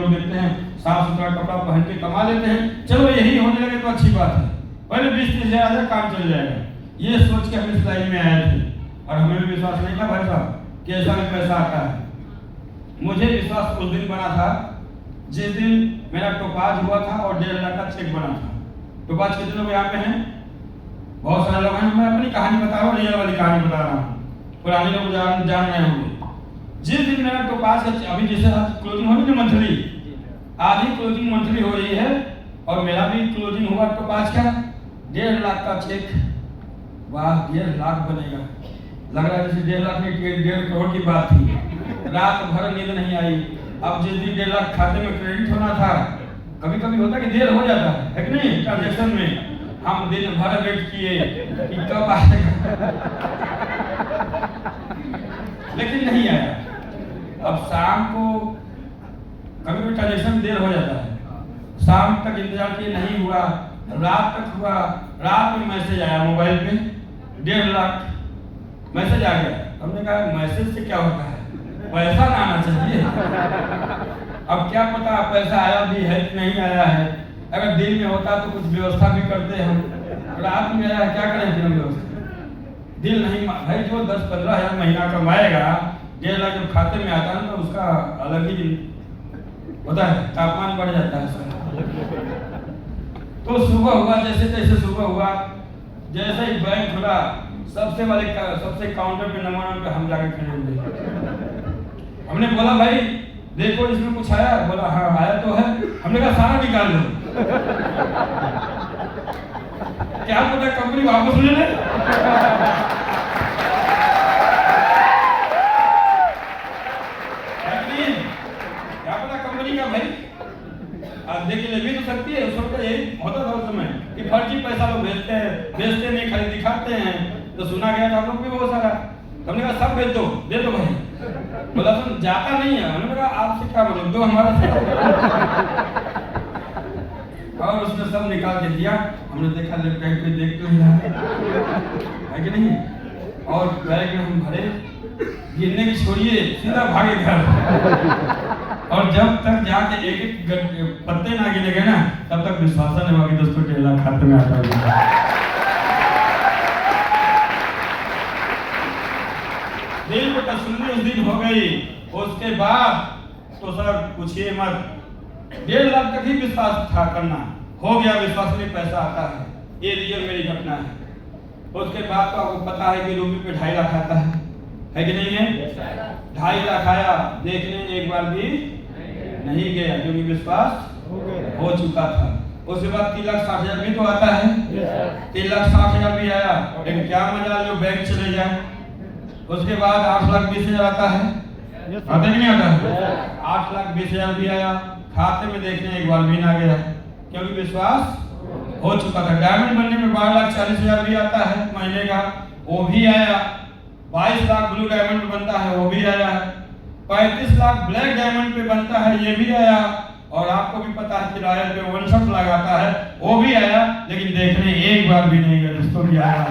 लोग देखते हैं साफ सुथरा कपड़ा पहन के कमा लेते हैं, चलो यही होने लगे तो अच्छी बात है, पहले 20-30 हज़ार काम चल जाएगा। ये सोच के हम इस लाइन में आए थे और हमें भी विश्वास नहीं था भाई साहब कि ऐसा भी पैसा आता है। मुझे विश्वास उस दिन बना था जिस दिन मेरा टोपाज हुआ था और 1.5 लाख का चेक बना था। टोपाज कितने लोग यहाँ पे हैं? बहुत सारे लोग हैं। मैं अपनी कहानी बता रहा हूँ, रियल वाली कहानी बता रहा हूँ, पुराने लोग जान रहे होंगे। जिस दिन मेरा टोपाज का अभी जैसे क्लोजिंग होगी ना मंथली, आज ही क्लोजिंग मंथली हो रही है और मेरा भी क्लोजिंग हुआ टोपाज का 1.5 लाख का चेक। वाह 1.5 लाख बनेगा, लग रहा है जैसे 1.5 लाख में 1.5 करोड़ की बात थी। रात भर नींद नहीं आई। अब जिस दिन 1.5 लाख खाते में क्रेडिट होना था, कभी कभी होता कि देर हो जाता है कि नहीं ट्रांजेक्शन में, हम दिन भर वेट किए कि कब आएगा लेकिन नहीं आया। अब शाम को कभी भी ट्रांजेक्शन देर हो जाता है, शाम तक इंतजार किए नहीं हुआ, रात तक हुआ। रात में मैसेज आया मोबाइल पे 1.5 लाख मैसेज आ गया। हमने कहा मैसेज से क्या होता है, पैसा ना आना चाहिए। अब क्या पता पैसा आया भी है कि नहीं आया है, अगर दिन में होता तो कुछ व्यवस्था भी करते हम, रात में आया क्या करें फिर हम व्यवस्था। दिल नहीं भाई, जो 10-15 हज़ार महीना कमाएगा 1.5 लाख जब खाते में आता है तो उसका अलग ही होता है, तापमान बढ़ जाता है। तो सुबह हुआ, जैसे तैसे सुबह हुआ, जैसे ही बैंक खुला सबसे काउंटर पे नंबर पे हम जाके खड़े हुए। हमने बोला भाई देखो इसमें कुछ आया, बोला हाँ आया तो है। हमने कहा सारा निकाल लो। क्या पता कंपनी वापस ले ले। क्या पता कंपनी का भाई देखिए ले भी तो सकती है। उस वक्त यही होता था उस समय कि फर्जी पैसा लोग बेचते नहीं, खाली दिखाते हैं। तो सुना गया था हम लोग भी बहुत सारा। हमने कहा सब बेच दो, दे दो भाई। बोला सुन जाता नहीं है। हमने कहा आपसे क्या मतलब, दो हमारा और उसने सब निकाल के दिया। हमने देखा लेफ्ट साइड पे देख तो है कि नहीं, और बैग में हम भरे, गिरने की छोड़िए सीधा भागे घर। और जब तक जाके एक पत्ते ना गिने गए ना, तब तक विश्वास नहीं हुआ कि दोस्तों 1.5 लाख खाते में आता है। दिल को तसल्ली उस दिन हो गई। उसके बाद तो सर पूछिए मत, 1.5 लाख तक ही विश्वास था करना, हो गया विश्वास में पैसा आता है। ये रियल मेरी घटना है। उसके बाद तो आपको पता है कि रूपी पे 2.5 लाख आता है कि नहीं है? 2.5 लाख आया, देखने एक बार भी नहीं गया क्योंकि विश्वास हो चुका था। उसके बाद 3,60,000 भी तो आता है, 3,60,000 भी आया। लेकिन क्या मजा जो बैंक चले जाए। उसके बाद 8,20,000 आता है, आता कि नहीं आता है? 8,20,000 भी आया, खाते में देखने एक बार भी ना गया क्योंकि विश्वास हो चुका था। डायमंड बनने में 12,40,000 भी आता है महीने का, वो भी आया। 22 लाख ब्लू डायमंड पे बनता है, वो भी आया। 35 लाख ब्लैक डायमंड पे बनता है, ये भी आया। और आपको भी पता है कि रॉयल पे 59 लाख आता है, वो भी आया। लेकिन देखने एक बार भी नहीं गया दोस्तों, भी आया।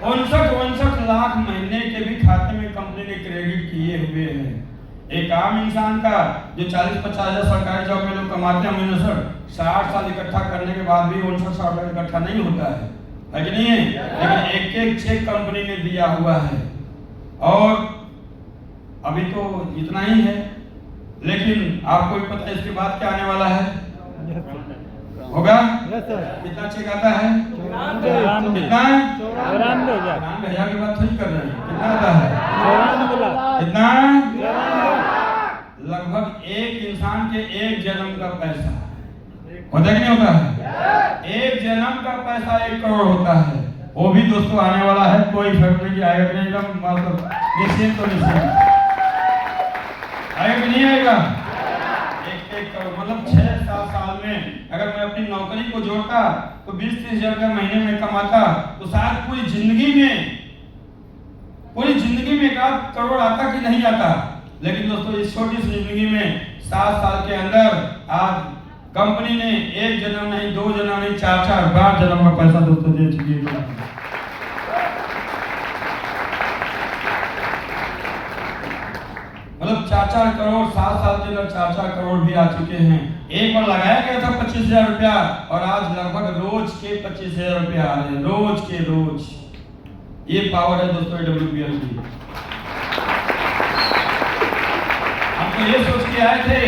59 लाख महीने के भी खाते में कंपनी ने क्रेडिट किए हुए हैं। एक आम इंसान का जो 40-50 हज़ार सरकारी जॉब में लोग कमाते हैं, 60 साल इकट्ठा करने के बाद भी 59 लाख इकट्ठा नहीं होता है कि नहीं है? लेकिन एक चेक कंपनी ने दिया हुआ है। और अभी तो इतना ही है, लेकिन आपको भी पता है इसके बाद क्या आने वाला है होगा। कितना चेक आता है? कितना? 94,000 की बात थोड़ी कर रहे हैं। कितना आता है? कितना? लगभग एक इंसान के एक जन्म का पैसा होता है कि नहीं होता है? एक जन्म का पैसा 1 करोड़ होता है। वो भी दोस्तों आने वाला है, कोई फर्क नहीं आएगा कि नहीं, एकदम मतलब निश्चिंत तो निश्चिंत आएगा कि नहीं आएगा। 1 करोड़ मतलब 6-7 साल में अगर मैं अपनी नौकरी को जोड़ता तो 20-30 हज़ार का महीने में कमाता तो शायद पूरी जिंदगी में 1 करोड़ आता कि नहीं आता। लेकिन दोस्तों इस छोटी सी जिंदगी में 7 साल के अंदर आज कंपनी ने 1 जन्म नहीं, 2 जन्म नहीं, 4-4 बार जन्म का पैसा दोस्तों दे चुकी है। मतलब 4-4 करोड़ 7 साल के अंदर 4-4 करोड़ भी आ चुके हैं। एक बार लगाया गया था 25,000 रुपया और आज लगभग रोज के 25,000 रुपया आ रहे हैं, रोज के रोज। ये पावर है दोस्तों AWPL की। हम तो ये सोच के आए थे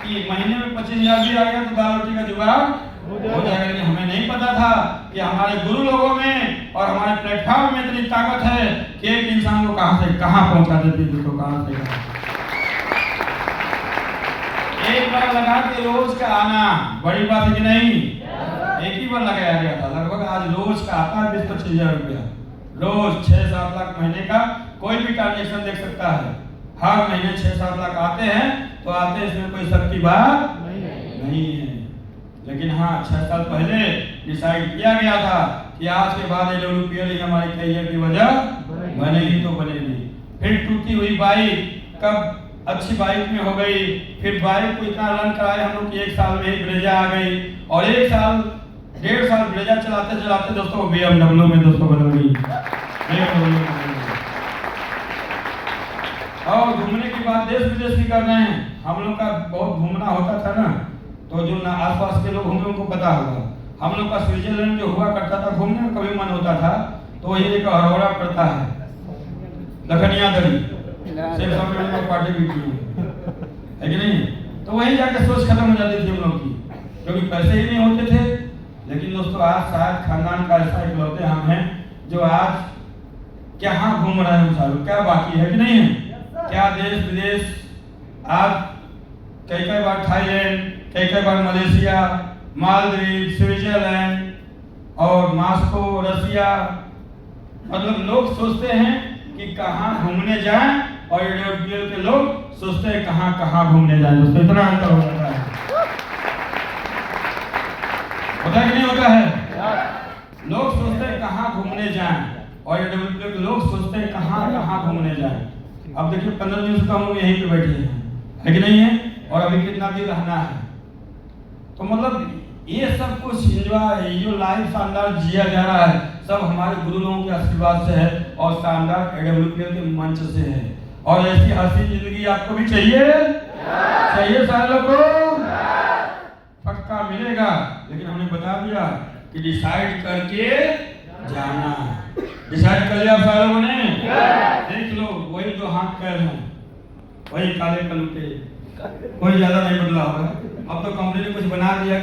कि महीने में 25,000 भी आ गया तो दाल रोटी का जुगाड़ हो जाएगा, लेकिन हमें नहीं पता था कि हमारे गुरु लोगों में और हमारे प्लेटफॉर्म में इतनी ताकत है कि एक इंसान को कहां से कहां पहुंचा देती है, दोस्तों कहां से कहां। एक बार लगा के रोज का आना बड़ी बात है कि नहीं? एक ही बार लगाया गया था, लगभग आज रोज का आता है 20-25,000 रुपया, रोज 6-7 लाख महीने का कोई भी ट्रांजेक्शन देख सकता है। हर महीने 6-7 लाख आते हैं तो आते हैं, इसमें कोई शक की बात नहीं है। लेकिन हाँ, 6 साल पहले डिसाइड किया गया था कि आज के बाद AWPL ही हमारे करियर की वजह बनेगी तो बनेगी। फिर टूटी हुई बाइक कब अच्छी बाइक में हो गई, फिर बाइक को इतना रन कराए हम लोग कि 1 साल में ही ब्रेजा आ गई और 1 साल 1.5 साल ब्रेजा चलाते चलाते दोस्तों BMW में दोस्तों बदल गई। और घूमने की बात देश विदेश की कर रहे हैं। हम लोग का बहुत घूमना होता था ना, तो जो ना आसपास के लोग होंगे उनको पता होगा। हम लोग का स्विट्जरलैंड जो हुआ करता था, घूमने का कभी मन होता था तो ये एक हरौरा पड़ता है, लखनिया दरी सिर्फ सब पार्टी भी की है कि नहीं, तो वहीं जाके सोच खत्म हो जाती थी हम लोग की, क्योंकि पैसे ही नहीं होते थे। लेकिन दोस्तों आज शायद खानदान का ऐसा इकलौते हम हैं जो आज क्या घूम रहे हैं, सालों क्या बाकी है कि नहीं है, क्या देश विदेश। आज कई बार थाईलैंड, कई बार मलेशिया, मालदीव, स्विट्जरलैंड और मॉस्को, रसिया, मतलब लोग सोचते हैं कि कहाँ घूमने जाएं और AWPL के लोग सोचते हैं कहाँ कहाँ घूमने जाएं। दोस्तों इतना अंतर हो जाता है, होता है कि नहीं होता है? लोग सोचते हैं कहाँ घूमने जाएं और AWPL के लोग सोचते हैं कहाँ कहाँ घूमने जाएं। अब देखिए 15 दिन से हम लोग यहीं पे बैठे हैं, है कि नहीं है? और अभी कितना दिन रहना है, तो मतलब ये सब कुछ एंजॉय, ये लाइफ शानदार जिया जा रहा है, सब हमारे गुरु लोगों के आशीर्वाद से है और शानदार AWPL के मंच से है। और ऐसी हंसी जिंदगी आपको भी चाहिए? चाहिए सारे लोग को? पक्का मिलेगा, लेकिन हमने बता दिया कि डिसाइड करके जाना। डिसाइड कर लिया सारे लोगों ने? देख लो, वही जो हाथ पैर हैं वही काले कलूटे, कोई ज्यादा नहीं बदला होगा। अब तो कंपनी ने कुछ बना दिया।